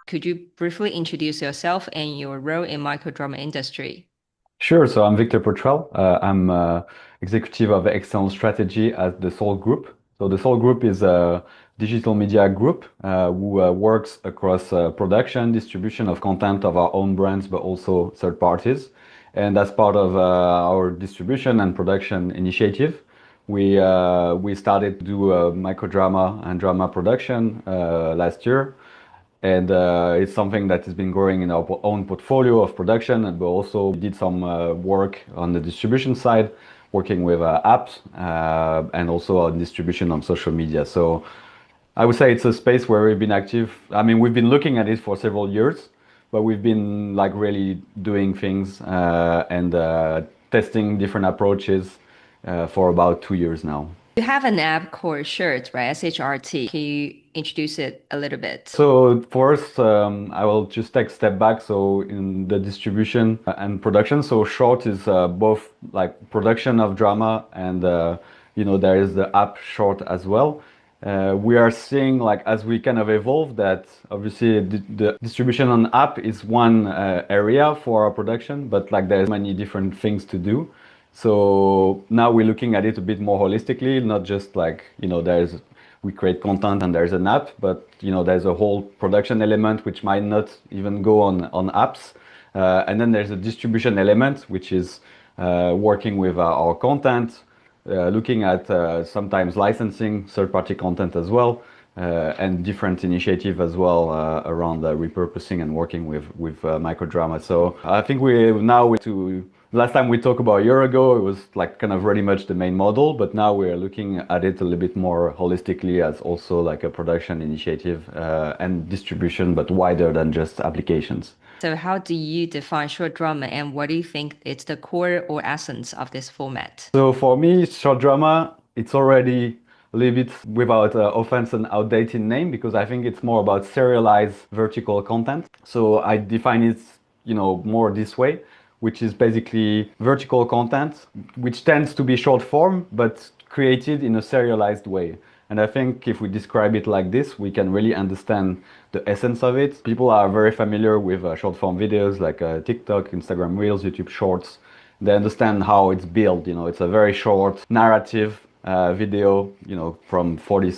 Could you briefly introduce yourself and your role in microdrama industry? Sure. So I'm Victor Potrel. I'm executive of external strategy at the Soul Group. So the Soul Group is a digital media group who works across production, distribution of content of our own brands, but also third parties. And as part of our distribution and production initiative, we started to do microdrama and drama production last year. And it's something that has been growing in our own portfolio of production. And we also did some work on the distribution side, working with apps and also on distribution on social media. So I would say it's a space where we've been active. I mean, we've been looking at it for several years, but we've been like really doing things and testing different approaches for about 2 years now. You have an app called SHRT, right? SHRT. Can you introduce it a little bit? So first, I will just take a step back. So in the distribution and production, so short is both like production of drama and there is the app short as well. We are seeing like as we kind of evolve that obviously the distribution on app is one area for our production, but like there's many different things to do. So now we're looking at it a bit more holistically, not just like, there's we create content and there's an app, but there's a whole production element which might not even go on apps. And then there's a distribution element, which is working with our content, looking at sometimes licensing third-party content as well, and different initiative as well around repurposing and working with microdrama. So I think we now to last time we talked about a year ago, it was like kind of very much the main model, but now we're looking at it a little bit more holistically as also like a production initiative and distribution, but wider than just applications. So how do you define short drama and what do you think is the core or essence of this format? So for me, short drama, it's already a little bit without offense an outdated name because I think it's more about serialized vertical content. So I define it, more this way, which is basically vertical content, which tends to be short form, but created in a serialized way. And I think if we describe it like this, we can really understand the essence of it. People are very familiar with short form videos like TikTok, Instagram Reels, YouTube Shorts. They understand how it's built. It's a very short narrative video, from 20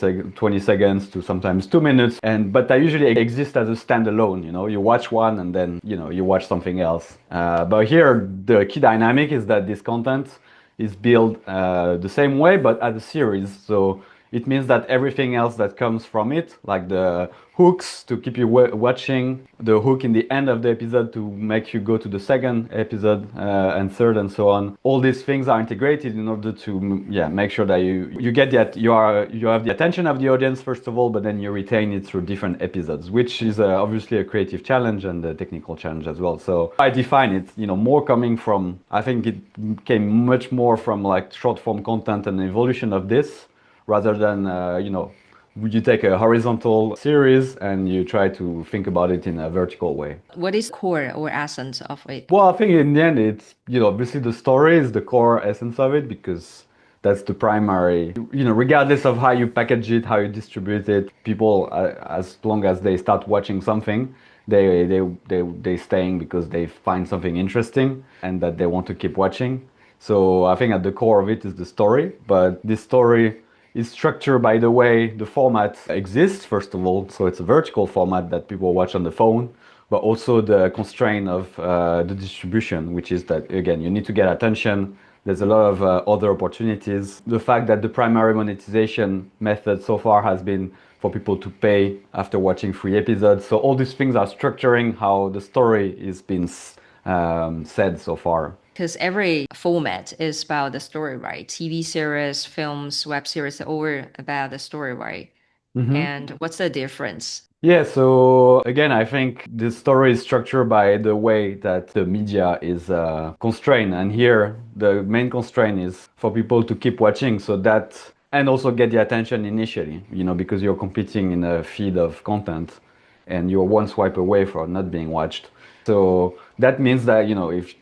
seconds to sometimes 2 minutes. But they usually exist as a standalone. You watch one and then, you watch something else. But here, the key dynamic is that this content is built the same way, but as a series. So it means that everything else that comes from it, like the hooks to keep you watching, the hook in the end of the episode to make you go to the second episode and third and so on. All these things are integrated in order to make sure that you get that you have the attention of the audience first of all, but then you retain it through different episodes, which is obviously a creative challenge and a technical challenge as well. So I define it, more coming from, I think it came much more from like short form content and evolution of this rather than, you take a horizontal series and you try to think about it in a vertical way. What is core or essence of it? Well, I think in the end, it's, obviously the story is the core essence of it because that's the primary, regardless of how you package it, how you distribute it, people, as long as they start watching something, they staying because they find something interesting and that they want to keep watching. So I think at the core of it is the story, but this story is structured by the way the format exists, first of all. So it's a vertical format that people watch on the phone, but also the constraint of the distribution, which is that, again, you need to get attention. There's a lot of other opportunities. The fact that the primary monetization method so far has been for people to pay after watching 3 episodes. So all these things are structuring how the story is being said so far. Because every format is about the story, right? TV series, films, web series, are all about the story, right? And what's the difference? Yeah, so again, I think the story is structured by the way that the media is constrained. And here, the main constraint is for people to keep watching so that, and also get the attention initially, because you're competing in a feed of content and you're one swipe away from not being watched. So that means that, if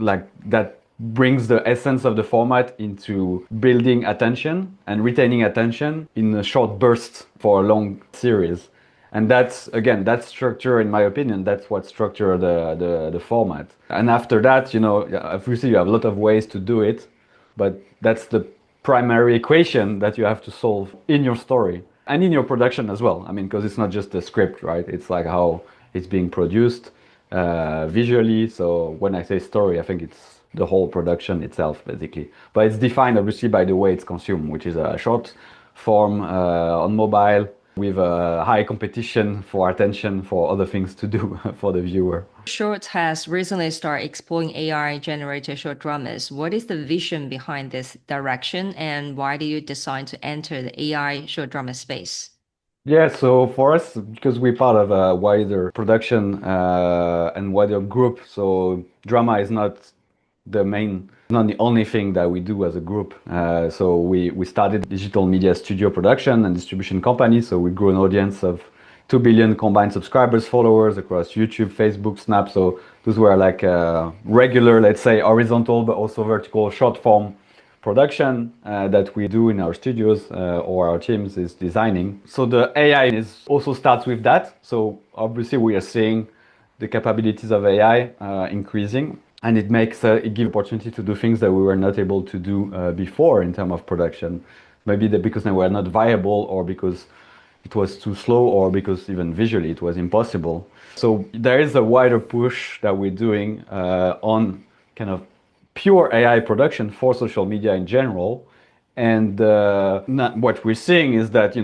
like that brings the essence of the format into building attention and retaining attention in a short burst for a long series. And that's, again, that structure, in my opinion, that's what structure the format. And after that, obviously you have a lot of ways to do it, but that's the primary equation that you have to solve in your story and in your production as well. I mean, because it's not just the script, right? It's like how it's being produced visually. So when I say story, I think it's the whole production itself, basically. But it's defined, obviously, by the way it's consumed, which is a short form on mobile with a high competition for attention, for other things to do for the viewer. Short has recently started exploring AI-generated short dramas. What is the vision behind this direction, and why do you decide to enter the AI short drama space? Yeah, so for us, because we're part of a wider production and wider group, so drama is not the only thing that we do as a group. So we started digital media studio production and distribution company. So we grew an audience of 2 billion combined subscribers, followers across YouTube, Facebook, Snap. So those were like regular, let's say, horizontal, but also vertical short form production that we do in our studios or our teams is designing. So the AI is also starts with that. So obviously we are seeing the capabilities of AI increasing, and it gives opportunity to do things that we were not able to do before in terms of production. Maybe that because they were not viable, or because it was too slow, or because even visually it was impossible. So there is a wider push that we're doing on kind of pure AI production for social media in general. And what we're seeing is that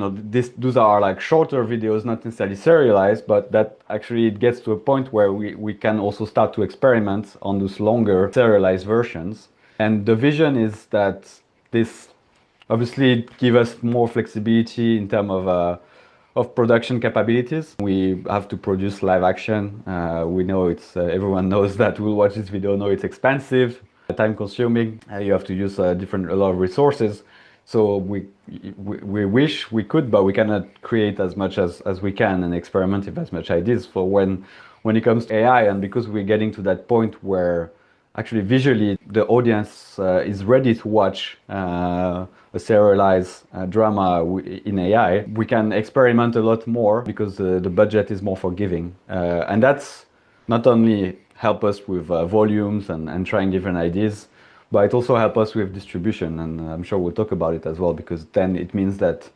those are like shorter videos, not necessarily serialized, but that actually it gets to a point where we can also start to experiment on those longer serialized versions. And the vision is that this obviously give us more flexibility in terms of production capabilities. We have to produce live action. We know it's everyone knows that will watch this video know it's expensive, time consuming. You have to use a lot of resources. So we wish we could, but we cannot create as much as we can and experiment with as much ideas for when it comes to AI. And because we're getting to that point where actually visually the audience is ready to watch a serialized drama in AI, we can experiment a lot more because the budget is more forgiving. And that's not only help us with volumes and trying different ideas, but it also help us with distribution. And I'm sure we'll talk about it as well, because then it means that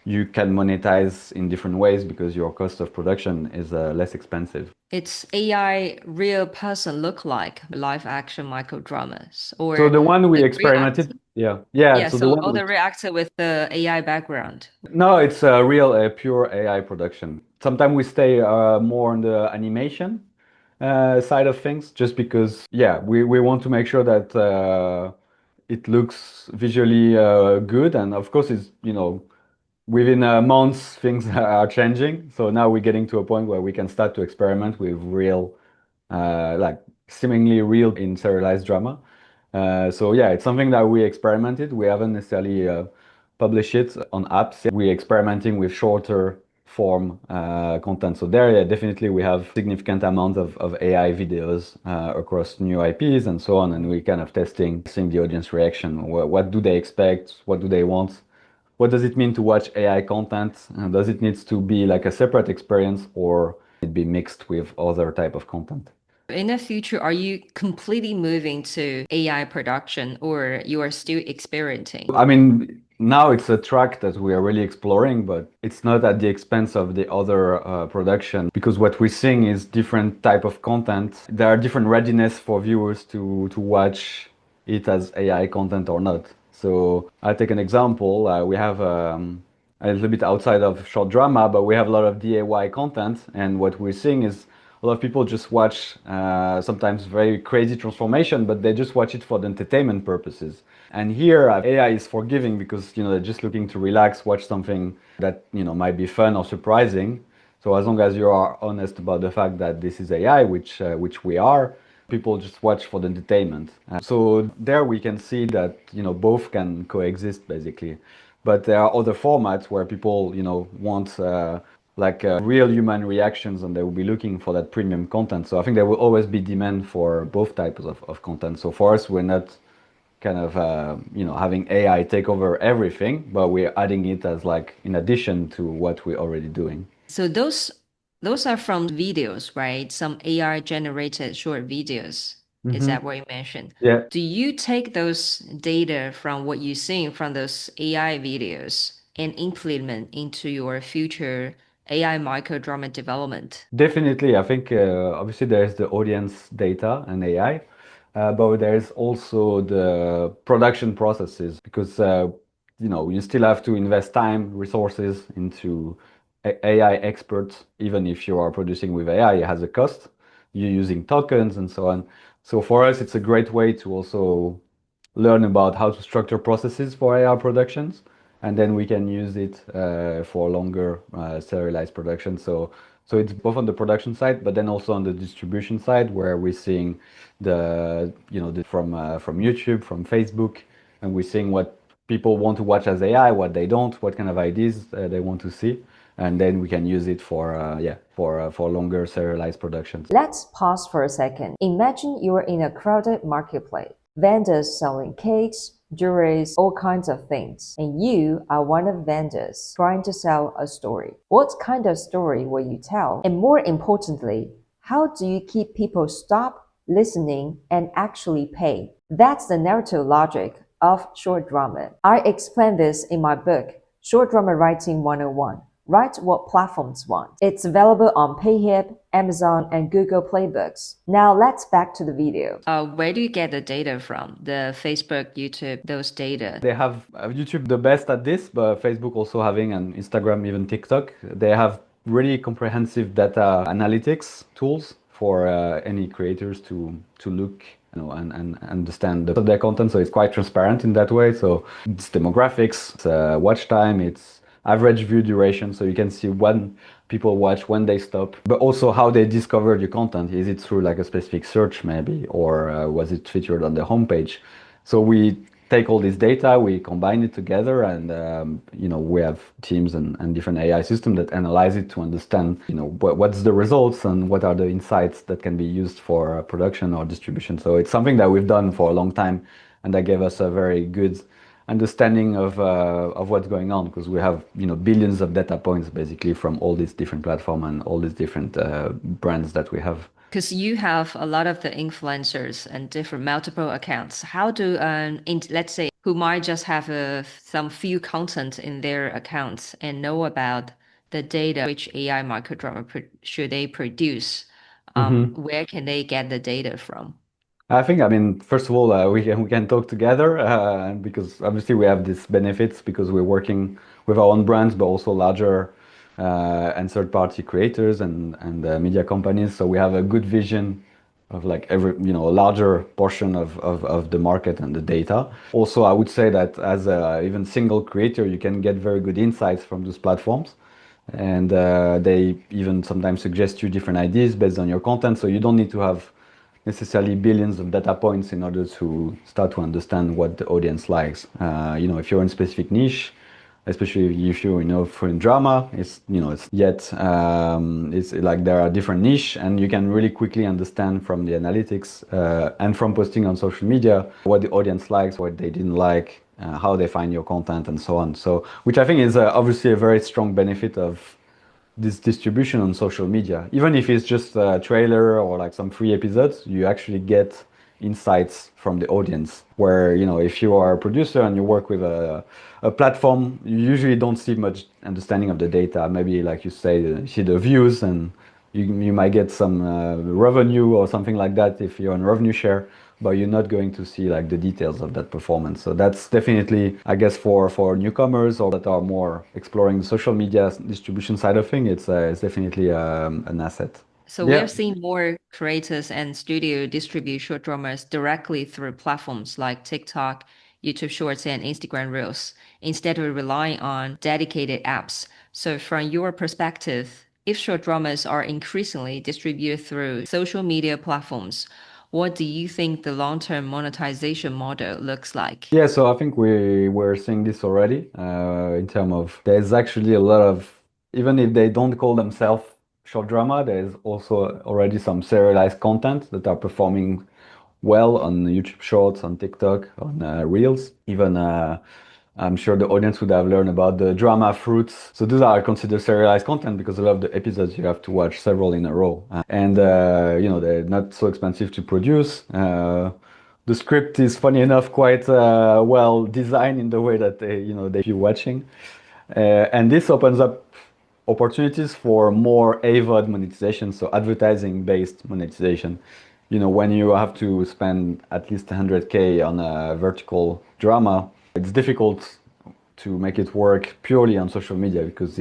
you can monetize in different ways because your cost of production is less expensive. It's AI real person look like live action micro dramas So or the one we the real actor. experimented, yeah. Yeah, So the so one all the real actor with the AI background. no, it's a real, pure AI production. Sometimes we stay more on the animation side of things, just because, yeah, we want to make sure that it looks visually good, and of course, it's within months things are changing. So now we're getting to a point where we can start to experiment with real, like seemingly real in serialized drama. So yeah, it's something that we experimented. We haven't necessarily published it on apps. We're experimenting with shorter form content. So there, yeah, definitely we have significant amount of AI videos across new IPs and so on. And we kind of testing, seeing the audience reaction. What do they expect? What do they want? What does it mean to watch AI content? Does it needs to be like a separate experience, or it be mixed with other type of content? In the future, are you completely moving to AI production or you are still experimenting? I mean, now it's a track that we are really exploring, but it's not at the expense of the other production, because what we're seeing is different type of content. There are different readiness for viewers to watch it as AI content or not. So I'll take an example. We have a little bit outside of short drama, but we have a lot of DIY content, and what we're seeing is a lot of people just watch sometimes very crazy transformation, but they just watch it for the entertainment purposes. And here, AI is forgiving because they're just looking to relax, watch something that might be fun or surprising. So as long as you are honest about the fact that this is AI, which we are, people just watch for the entertainment. So there we can see that both can coexist basically. But there are other formats where people want like real human reactions, and they will be looking for that premium content. So I think there will always be demand for both types of content. So for us, we're not kind of having AI take over everything, but we're adding it as like in addition to what we're already doing. So those are from videos, right? Some AI generated short videos. Is Hmm. that what you mentioned? Yeah. Do you take those data from what you're seeing from those AI videos and implement into your future AI microdrama development? Definitely, I think obviously there's the audience data and AI, but there's also the production processes because you still have to invest time, resources into AI experts. Even if you are producing with AI, it has a cost. You're using tokens and so on. So for us, it's a great way to also learn about how to structure processes for AI productions, and then we can use it for longer serialized production. So it's both on the production side, but then also on the distribution side, where we're seeing from YouTube, from Facebook, and we're seeing what people want to watch as AI, what they don't, what kind of ideas they want to see, and then we can use it for longer serialized productions. Let's pause for a second. Imagine you're in a crowded marketplace. Vendors selling cakes, jewelries, all kinds of things. And you are one of vendors trying to sell a story. What kind of story will you tell? And more importantly, how do you keep people stop listening and actually pay? That's the narrative logic of short drama. I explain this in my book, Short Drama Writing 101. Write what platforms want. It's available on Payhip, Amazon, and Google Playbooks. Now let's back to the video. Where do you get the data from? The Facebook, YouTube, those data? They have YouTube the best at this, but Facebook also having an Instagram, even TikTok. They have really comprehensive data analytics tools for any creators to look, and understand their content. So it's quite transparent in that way. So it's demographics, it's watch time, it's average view duration, so you can see when people watch, when they stop, but also how they discovered your content. Is it through like a specific search maybe, or was it featured on the homepage? So we take all this data, we combine it together, and we have teams and different AI systems that analyze it to understand, what's the results and what are the insights that can be used for production or distribution. So it's something that we've done for a long time, and that gave us a very good understanding of what's going on, because we have billions of data points basically from all these different platforms and all these different brands that we have. Because you have a lot of the influencers and different multiple accounts. How do, let's say, who might just have some few content in their accounts and know about the data which AI microdrama should they produce? Mhm. Where can they get the data from? I mean, first of all, we can talk together, because obviously we have these benefits because we're working with our own brands, but also larger and third-party creators and media companies. So we have a good vision of like a larger portion of the market and the data. Also, I would say that as a even single creator, you can get very good insights from those platforms. And they even sometimes suggest you different ideas based on your content. So you don't need to have necessarily billions of data points in order to start to understand what the audience likes. If you're in a specific niche, especially if you're for in drama, it's like there are different niche, and you can really quickly understand from the analytics and from posting on social media what the audience likes, what they didn't like, how they find your content, and so on. So, which I think is obviously a very strong benefit of this distribution on social media. Even if it's just a trailer or like some free episodes, you actually get insights from the audience. Where, if you are a producer and you work with a platform, you usually don't see much understanding of the data. Maybe, like you say, you see the views, and you might get some revenue or something like that if you're on revenue share, but you're not going to see like the details of that performance. So that's definitely, I guess, for newcomers or that are more exploring the social media distribution side of things, it's definitely an asset. So we are Yeah. seeing more creators and studio distribute short dramas directly through platforms like TikTok, YouTube Shorts, and Instagram Reels, instead of relying on dedicated apps. So from your perspective, if short dramas are increasingly distributed through social media platforms, what do you think the long-term monetization model looks like? Yeah, so I think we were seeing this already in terms of there's actually a lot of, even if they don't call themselves short drama, there's also already some serialized content that are performing well on YouTube Shorts, on TikTok, on Reels, even I'm sure the audience would have learned about the drama fruits. So those are considered serialized content because a lot of the episodes you have to watch several in a row. And, they're not so expensive to produce. The script is, funny enough, quite well designed in the way that they you watching. And this opens up opportunities for more AVOD monetization, so advertising-based monetization. When you have to spend at least 100K on a vertical drama, it's difficult to make it work purely on social media because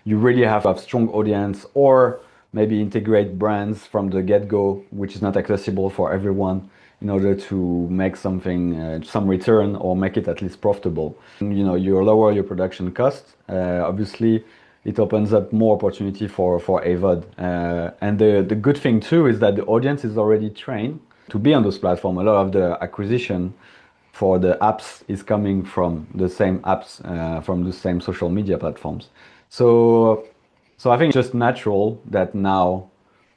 you really have to have strong audience or maybe integrate brands from the get-go, which is not accessible for everyone in order to make something, some return or make it at least profitable. You lower your production costs. Obviously, it opens up more opportunity for AVOD. And the good thing too is that the audience is already trained to be on those platforms. A lot of the acquisition for the apps is coming from the same apps, from the same social media platforms. So I think it's just natural that now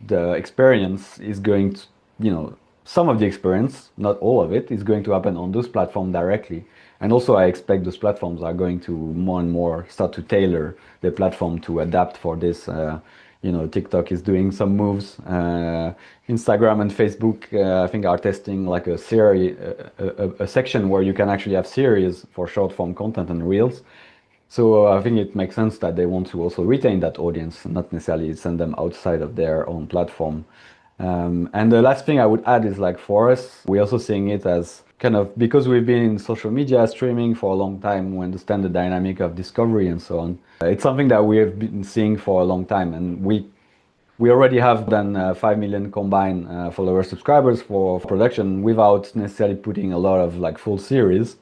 the experience is going to, some of the experience, not all of it, is going to happen on those platforms directly. And also I expect those platforms are going to more and more start to tailor the platform to adapt for this. TikTok is doing some moves. Instagram and Facebook, I think, are testing like a series, a section where you can actually have series for short form content and reels. So I think it makes sense that they want to also retain that audience, not necessarily send them outside of their own platform. And the last thing I would add is like for us, we're also seeing it as kind of because we've been in social media streaming for a long time, we understand the dynamic of discovery and so on. It's something that we have been seeing for a long time, and we already have than 5 million combined follower subscribers for production without necessarily putting a lot of like full series.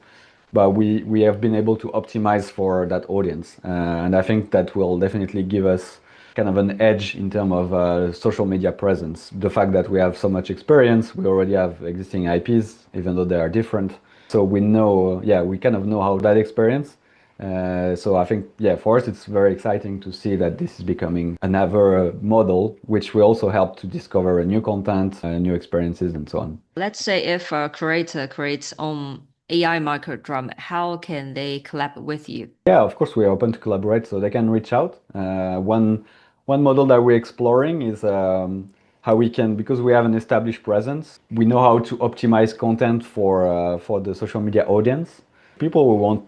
But we have been able to optimize for that audience. And I think that will definitely give us kind of an edge in terms of social media presence. The fact that we have so much experience, we already have existing IPs, even though they are different. So we know, we kind of know how that experience. So I think, for us, it's very exciting to see that this is becoming another model, which will also help to discover new content, new experiences, and so on. Let's say if a creator creates on AI microdrama, how can they collaborate with you? Yeah, of course, we're open to collaborate, so they can reach out. One model that we're exploring is how we can, because we have an established presence, we know how to optimize content for the social media audience. People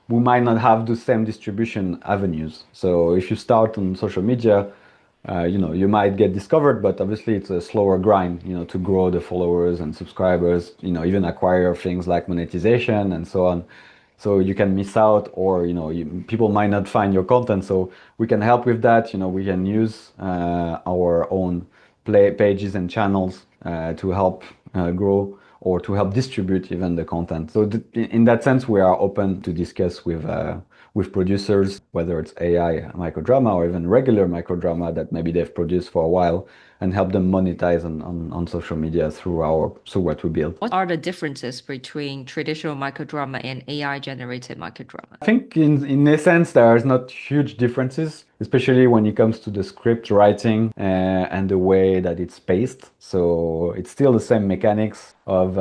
who might not have the same distribution avenues. So if you start on social media, you might get discovered, but obviously it's a slower grind, to grow the followers and subscribers, even acquire things like monetization and so on. So you can miss out, or people might not find your content. So we can help with that. We can use our own pages and channels to help grow or to help distribute even the content. So in that sense, we are open to discuss with producers, whether it's AI microdrama or even regular microdrama that maybe they've produced for a while, and help them monetize on social media through what we build. What are the differences between traditional microdrama and AI generated microdrama? I think in essence there is not huge differences, especially when it comes to the script writing and the way that it's paced. So it's still the same mechanics of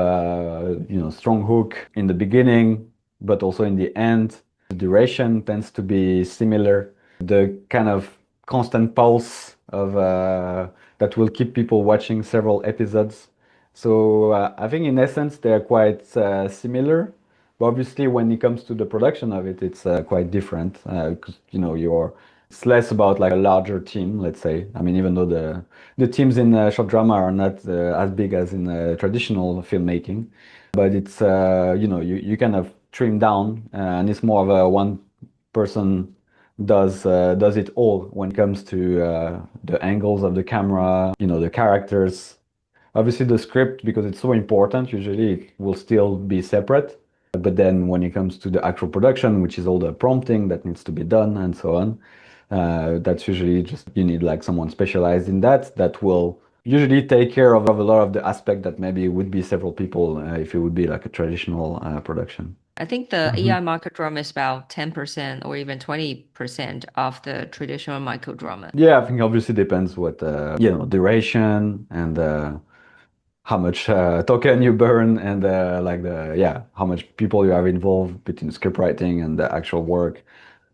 strong hook in the beginning, but also in the end. The duration tends to be similar. The kind of constant pulse of that will keep people watching several episodes. So I think in essence they're quite similar. But obviously, when it comes to the production of it, it's quite different because it's less about like a larger team, let's say. I mean, even though the teams in short drama are not as big as in traditional filmmaking, but it's you kind of trim down, and it's more of a one person does it all when it comes to the angles of the camera, the characters. Obviously, the script, because it's so important, usually it will still be separate. But then when it comes to the actual production, which is all the prompting that needs to be done and so on, that's usually just, you need like someone specialized in that will usually take care of a lot of the aspect that maybe would be several people if it would be like a traditional production. I think the AI microdrama is about 10% or even 20% of the traditional microdrama. Yeah, I think obviously depends what duration and how much token you burn and like the yeah how much people you have involved between script writing and the actual work.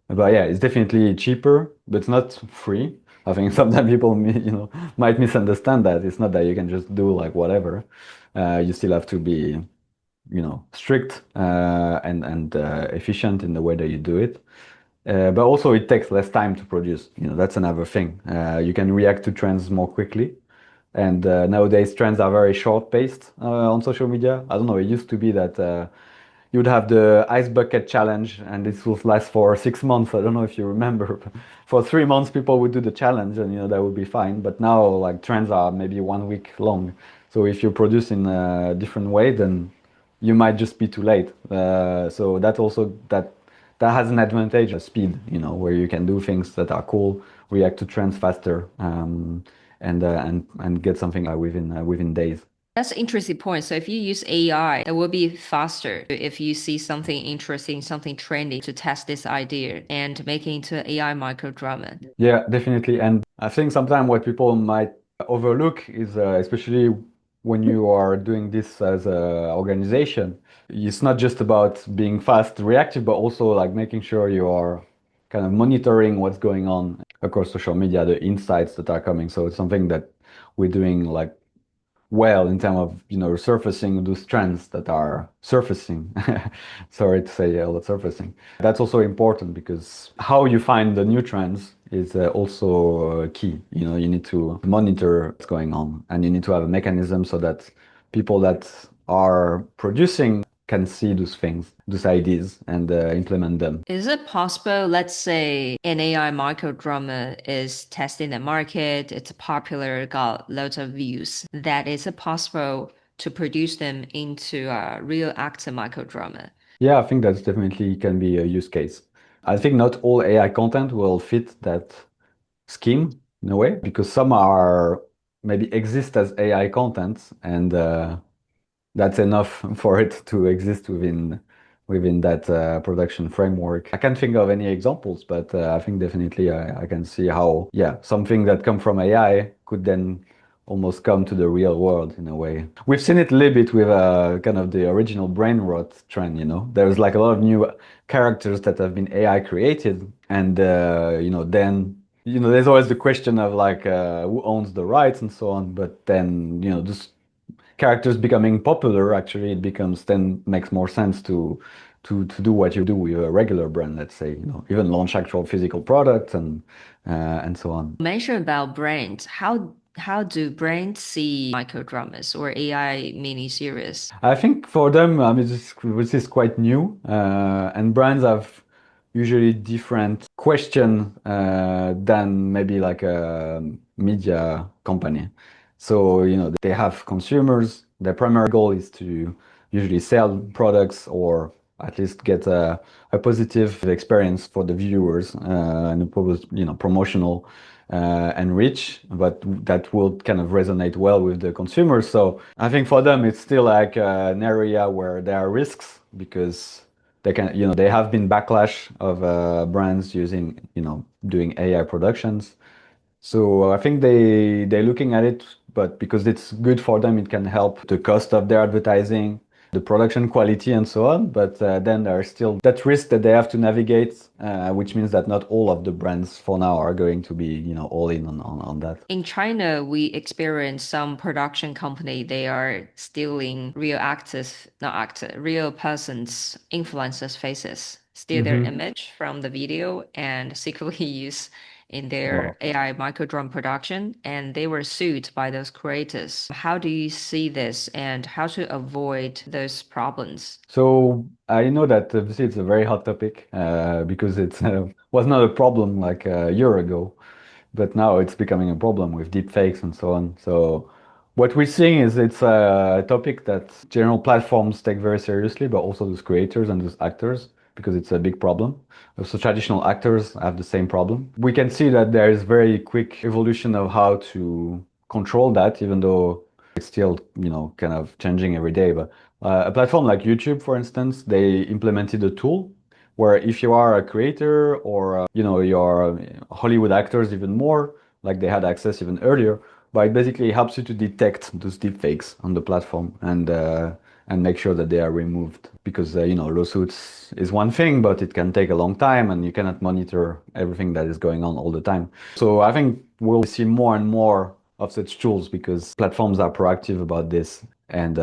But yeah, it's definitely cheaper, but it's not free. I think sometimes people might misunderstand that. It's not that you can just do like whatever. You still have to be strict and efficient in the way that you do it. But also it takes less time to produce. That's another thing. You can react to trends more quickly. And nowadays trends are very short-paced on social media. I don't know, it used to be that you'd have the ice bucket challenge and this would last for 6 months. I don't know if you remember. For 3 months people would do the challenge and that would be fine. But now like trends are maybe 1 week long. So if you produce in a different way, then you might just be too late. So that has an advantage of speed, where you can do things that are cool, react to trends faster, and get something within days. That's an interesting point. So if you use AI, it will be faster if you see something interesting, something trendy to test this idea and make it into AI micro drama. Yeah, definitely. And I think sometimes what people might overlook is, especially when you are doing this as an organization, it's not just about being fast, reactive, but also like making sure you are kind of monitoring what's going on across social media, the insights that are coming. So it's something that we're doing like well in terms of surfacing those trends that are surfacing. Sorry to say all that surfacing. That's also important because how you find the new trends is also key. You need to monitor what's going on, and you need to have a mechanism so that people that are producing can see those things, those ideas, and implement them. Is it possible, let's say an AI micro drama is testing the market, it's popular, got lots of views, that is it possible to produce them into a real actor micro drama? Yeah, I think that's definitely can be a use case. I think not all AI content will fit that scheme in a way because some are maybe exist as AI content and that's enough for it to exist within that production framework. I can't think of any examples, but I think definitely I can see how, yeah, something that come from AI could then almost come to the real world in a way. We've seen it a little bit with kind of the original brain rot trend. There's like a lot of new characters that have been AI created, and then there's always the question of like who owns the rights and so on. But then just characters becoming popular, actually, it becomes then makes more sense to do what you do with a regular brand, let's say, even launch actual physical products and so on. You mentioned about brands. How do brands see micro dramas or AI mini series? I think for them, I mean, this is quite new, and brands have usually different question than maybe like a media company. So, they have consumers. Their primary goal is to usually sell products or at least get a positive experience for the viewers and promotional and rich, but that will kind of resonate well with the consumers. So I think for them, it's still like an area where there are risks because they have been backlash of brands using, doing AI productions. So I think they're looking at it, but because it's good for them, it can help the cost of their advertising, the production quality, and so on. But then there's still that risk that they have to navigate, which means that not all of the brands for now are going to be, all in on that. In China, we experience some production company, they are stealing real actors, not actor, real persons, influencers' faces, steal their image from the video and secretly use in their Wow. AI microdrone production, and they were sued by those creators. How do you see this and how to avoid those problems? So I know that obviously it's a very hot topic because it was not a problem like a year ago, but now it's becoming a problem with deepfakes and so on. So what we're seeing is it's a topic that general platforms take very seriously, but also those creators and those actors because it's a big problem. So traditional actors have the same problem. We can see that there is very quick evolution of how to control that, even though it's still, kind of changing every day. But a platform like YouTube, for instance, they implemented a tool where if you are a creator or, you're Hollywood actors even more, like they had access even earlier. But it basically helps you to detect those deepfakes on the platform and make sure that they are removed. Because lawsuits is one thing, but it can take a long time, and you cannot monitor everything that is going on all the time. So I think we'll see more and more of such tools because platforms are proactive about this, and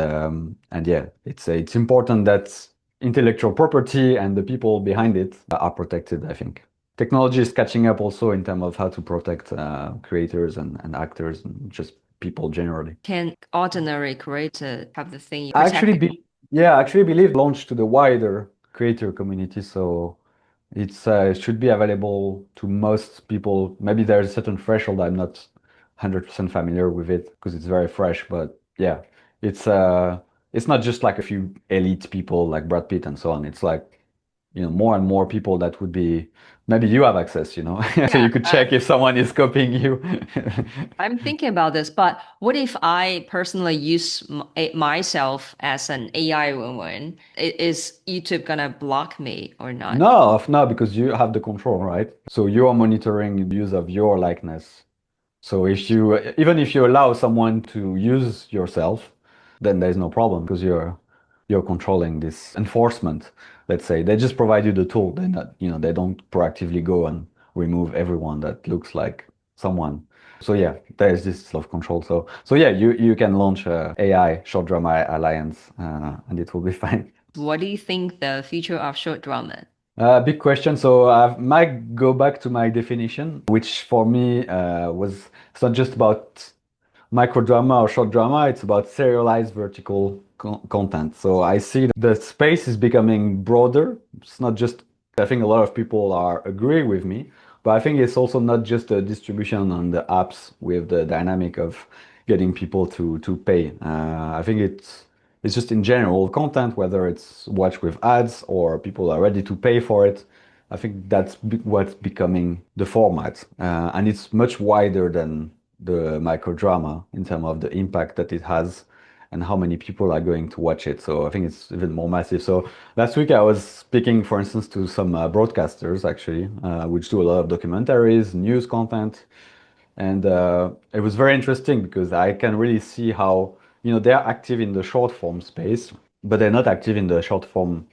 yeah, it's important that intellectual property and the people behind it are protected, I think. Technology is catching up also in terms of how to protect creators and actors and just people generally. Can ordinary creator have the thing I actually protected? I actually believe launched to the wider creator community, so it should be available to most people. Maybe there's a certain threshold. I'm not 100% familiar with it because it's very fresh, but yeah, it's not just like a few elite people like Brad Pitt and so on. It's like more and more people that would be, maybe you have access, so Yeah, you could check if someone is copying you. I'm thinking about this, but what if I personally use myself as an AI woman? Is YouTube gonna block me or not? No, because you have the control, right? So you are monitoring the use of your likeness. So even if you allow someone to use yourself, then there's no problem because you're controlling this enforcement. Let's say they just provide you the tool. They're not, they don't proactively go and remove everyone that looks like someone. So yeah, there's this self-control. So yeah, you can launch a AI short drama alliance, and it will be fine. What do you think the future of short drama? Big question. So I might go back to my definition, which for me was it's not just about microdrama or short drama, it's about serialized vertical content. So I see the space is becoming broader. It's not just, I think a lot of people are agree with me, but I think it's also not just the distribution on the apps with the dynamic of getting people to pay. I think it's just in general content, whether it's watched with ads or people are ready to pay for it. I think that's what's becoming the format, and it's much wider than the microdrama in terms of the impact that it has and how many people are going to watch it. So I think it's even more massive. So last week I was speaking, for instance, to some broadcasters actually, which do a lot of documentaries, news content, and it was very interesting because I can really see how they're active in the short form space, but they're not active in the short form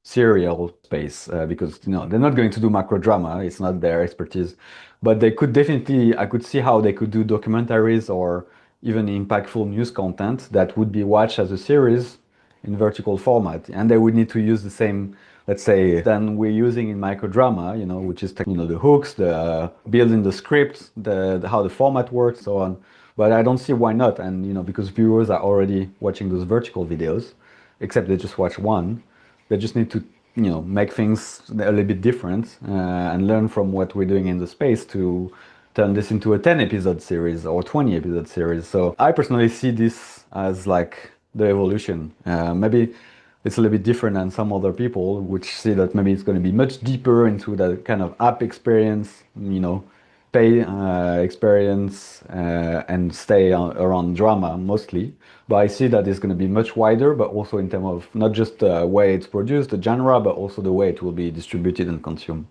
serial space because they're not going to do macro drama. It's not their expertise, but they could definitely. I could see how they could do documentaries or even impactful news content that would be watched as a series in vertical format, and they would need to use the same, let's say, than we're using in microdrama, which is the hooks, the building the script, the how the format works, so on. But I don't see why not, and because viewers are already watching those vertical videos, except they just watch one. They just need to, make things a little bit different and learn from what we're doing in the space to turn this into a 10 episode series or 20 episode series. So I personally see this as like the evolution. Maybe it's a little bit different than some other people, which see that maybe it's going to be much deeper into that kind of app experience, pay experience and stay around drama mostly. But I see that it's going to be much wider, but also in terms of not just the way it's produced, the genre, but also the way it will be distributed and consumed.